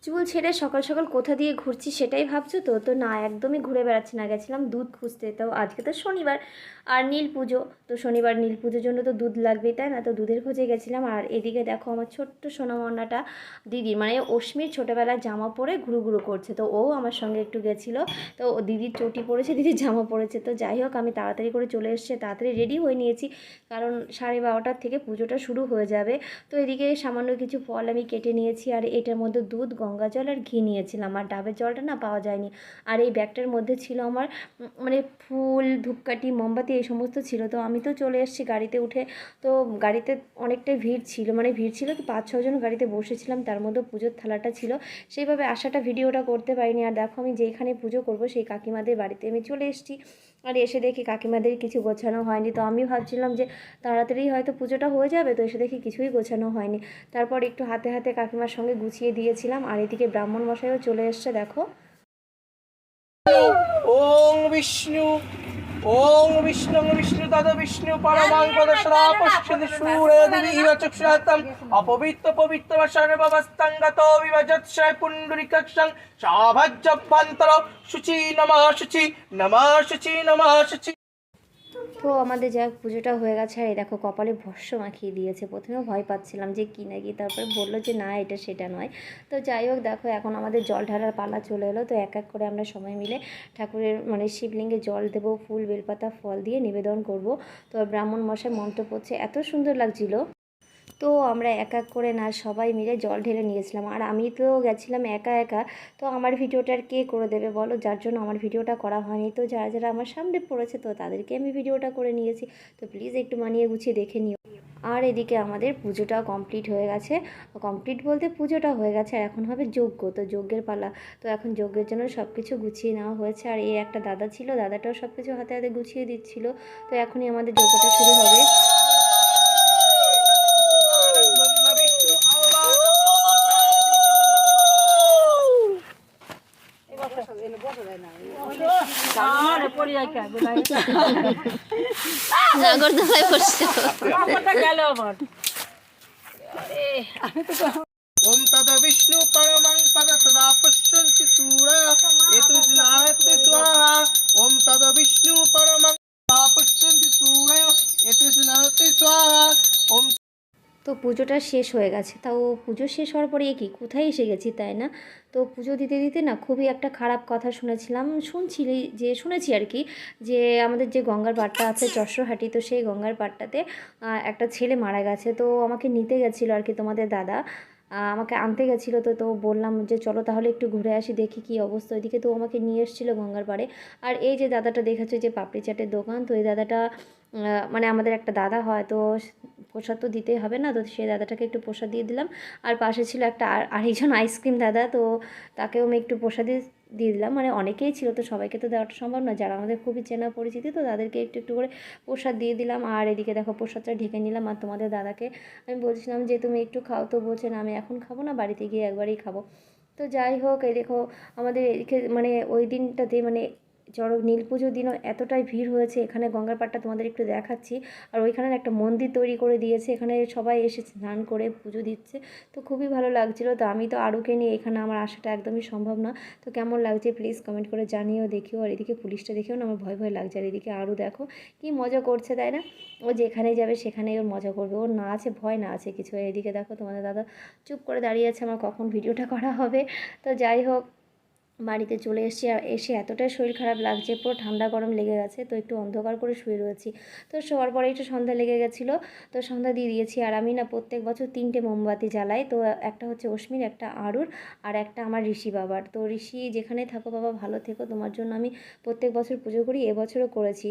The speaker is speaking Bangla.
চুল ছেড়ে সকাল সকাল কোথা দিয়ে ঘুরছি সেটাই ভাবছো তো? তো না, একদমই ঘুরে বেড়াচ্ছি না, গেছিলাম দুধ খুঁজতে। তো আজকে তো শনিবার আর নীল পুজো, তো শনিবার নীল পুজোর জন্য তো দুধ লাগবেই, তাই না? তো দুধের খোঁজে গেছিলাম। আর এদিকে দেখো আমার ছোট্ট সোনামন্নাটা দিদি মানে অশ্মির ছোটোবেলার জামা পরে ঘুরু ঘুরু করছে, তো ও আমার সঙ্গে একটু গেছিলো। তো ও দিদির চটি পরেছে, দিদির জামা পরেছে। তো যাই হোক, আমি তাড়াতাড়ি করে চলে এসেছি, তাড়াতাড়ি রেডি হয়ে নিয়েছি, কারণ 12:30টার থেকে পুজোটা শুরু হয়ে যাবে। তো এদিকে সামান্য কিছু ফল আমি কেটে নিয়েছি, আর এটার মধ্যে দুধ, গঙ্গা জল আর ঘি নিয়েছিলাম। আর ডাবের জলটা না পাওয়া যায়নি। আর এই ব্যাগটার মধ্যে ছিল আমার মানে ফুল, ধূপকাঠি, মোমবাতি এই সমস্ত ছিল। তো আমি তো চলে এসেছি গাড়িতে উঠে। তো গাড়িতে অনেকটাই ভিড় ছিল, মানে ভিড় ছিল তো 5-6 জন গাড়িতে বসেছিলাম, তার মধ্যে পুজোর থালাটা ছিল, সেইভাবে আসাটা ভিডিওটা করতে পারিনি। আর দেখো আমি যেখানে পুজো করব সেই কাকিমাদের বাড়িতে আমি চলে এসেছি। আর এসে দেখি কাকিমাদের কিছু গোছানো হয়নি। তো আমি ভাবছিলাম যে তাড়াতাড়ি হয়তো পুজোটা হয়ে যাবে, তো এসে দেখি কিছুই গোছানো হয়নি। তারপর একটু হাতে হাতে কাকিমার সঙ্গে গুছিয়ে দিয়েছিলাম। আর এদিকে ব্রাহ্মণ মশাইও চলে এসছে, দেখো। ওং বিষ্ণু ওং বিষ্ণু বিষ্ণু তদ বিষ্ণু পরমাং পদ সদা পশ্যতি সূরে দেবী ইব চক্ষুরাতম অপবিত্র পবিত্র সর্ববস্তাঙ্গত বিভজৎসয় পুণ্ডরিকক্ষং সাভাজ্যভ্যন্তর শুচি নমঃ শুচি নমঃ শুচি নমঃ শুচি। তো আমাদের যা পুজোটা হয়ে গেছে। আর এই দেখো কপালে ভস্ম মাখিয়ে দিয়েছে। প্রথমেও ভয় পাচ্ছিলাম যে কী নাকি, তারপরে বললো যে না এটা সেটা নয়। তো যাই হোক, দেখো এখন আমাদের জল ঢালার পালা চলে এলো। তো এক এক করে আমরা সবাই মিলে ঠাকুরের মানে শিবলিঙ্গে জল দেবো, ফুল, বেলপাতা, ফল দিয়ে নিবেদন করব। তো ব্রাহ্মণ মশাই মন্ত্র পড়ছে, এত সুন্দর লাগছিল। তো আমরা এক এক করে না সবাই মিলে জল ঢেলে নিয়েছিলাম। আর আমি তো গেছিলাম একা একা, তো আমার ভিডিওটা আর কে করে দেবে বলো, যার জন্য আমার ভিডিওটা করা হয়নি। তো যারা যারা আমার সামনে পড়েছে তো তাদেরকে আমি ভিডিওটা করে নিয়েছি। তো প্লিজ একটু মানিয়ে গুছিয়ে দেখে নিও। আর এদিকে আমাদের পুজোটা কমপ্লিট হয়ে গেছে। কমপ্লিট বলতে পুজোটা হয়ে গেছে, আর এখন হবে যজ্ঞ। তো যজ্ঞের পালা। তো এখন যজ্ঞের জন্য সব কিছু গুছিয়ে নেওয়া হয়েছে। আর এই একটা দাদা ছিল, দাদাটাও সব কিছু হাতে হাতে গুছিয়ে দিচ্ছিল। তো এখনই আমাদের যজ্ঞটা শুরু হবে। নাগরদোলায় বসছে। ওম তদ বিষ্ণু পরমং পদ সদা পশ্যন্তি সূরে এতুষ্ণাতে স্বাহা। ওম তদ বিষ্ণু পরমং সদা পশ্যন্তি সূরে এতুষ্ণাতে স্বাহা। ওম। তো পুজোটা শেষ হয়ে গেছে। তাও পুজো শেষ হওয়ার পরে কি কোথায় এসে গেছি, তাই না? তো পুজো দিতে দিতে না খুবই একটা খারাপ কথা শুনেছি আর কি, যে আমাদের যে গঙ্গার পাড়টা আছে চশ্রহাটি, তো সেই গঙ্গার পাড়টাতে একটা ছেলে মারা গেছে। তো আমাকে নিতে গেছিলো আর কি তোমাদের দাদা, আমাকে আনতে গেছিলো। তো তো বললাম যে চলো তাহলে একটু ঘুরে আসি, দেখি কী অবস্থা ওইদিকে। তো আমাকে নিয়ে এসেছিলো গঙ্গার পাড়ে। আর এই যে দাদাটা দেখেছো, যে পাপড়ি চাটের দোকান, তো এই দাদাটা মানে আমাদের একটা দাদা হয়, তো প্রসাদ তো দিতেই হবে না, তো সেই দাদাটাকে একটু প্রসাদ দিয়ে দিলাম। আর পাশে ছিল একটা আরেকজন আইসক্রিম দাদা, তো তাকেও আমি একটু প্রসাদ দিয়ে দিলাম। মানে অনেকেই ছিল, তো সবাইকে তো দেওয়াটা সম্ভব না, যারা আমাদের খুবই চেনা পরিচিতি, তো তাদেরকে একটু একটু করে প্রসাদ দিয়ে দিলাম। আর এদিকে দেখো প্রসাদটা ঢেকে নিলাম। আর তোমাদের দাদাকে আমি বলছিলাম যে তুমি একটু খাও, তো বলছে না আমি এখন খাবো না, বাড়িতে গিয়ে একবারই খাবো। তো যাই হোক, এই দেখো আমাদের এদিকে মানে ওই দিনটাতে মানে নীল পুজোর দিনও এতটাই ভিড় হয়েছে। এখানে গঙ্গার পাড়টা তোমাদের একটু দেখাচ্ছি। আর ওইখানে একটা মন্দির তৈরি করে দিয়েছে, এখানে সবাই এসে স্নান করে পুজো দিচ্ছে। তো খুবই ভালো লাগছিলো। তো আমি তো আরুকে নিয়ে এখানে আমার আসাটা একদমই সম্ভব না। তো কেমন লাগছে প্লিজ কমেন্ট করে জানিও, দেখিও। আর এদিকে পুলিশটা দেখেও না আমার ভয় ভয় লাগছে। আর এদিকে আরু দেখো কি মজা করছে, তাই না? ও যেখানে যাবে সেখানেই ওর মজা করবে, ওর না আছে ভয় না আছে কিছু। এদিকে দেখো তোমাদের দাদা চুপ করে দাঁড়িয়ে আছে, আমার কখন ভিডিওটা করা হবে। তো যাই হোক, বাড়িতে চলে এসেছি। আর এসে এতটাই শরীর খারাপ লাগছে, পুরো ঠান্ডা গরম লেগে গেছে। তো একটু অন্ধকার করে শুয়ে রয়েছি। তো শোয়ার পরে একটু সন্ধ্যা লেগে গেছিলো, তো সন্ধ্যা দিয়ে দিয়েছি। আর আমি না প্রত্যেক বছর 3টে মোমবাতি জ্বালাই। তো একটা হচ্ছে অশ্মির, একটা আরুর, আর একটা আমার ঋষি বাবার। তো ঋষি যেখানে থাকো বাবা ভালো থেকো, তোমার জন্য আমি প্রত্যেক বছর পুজো করি, এবছরও করেছি।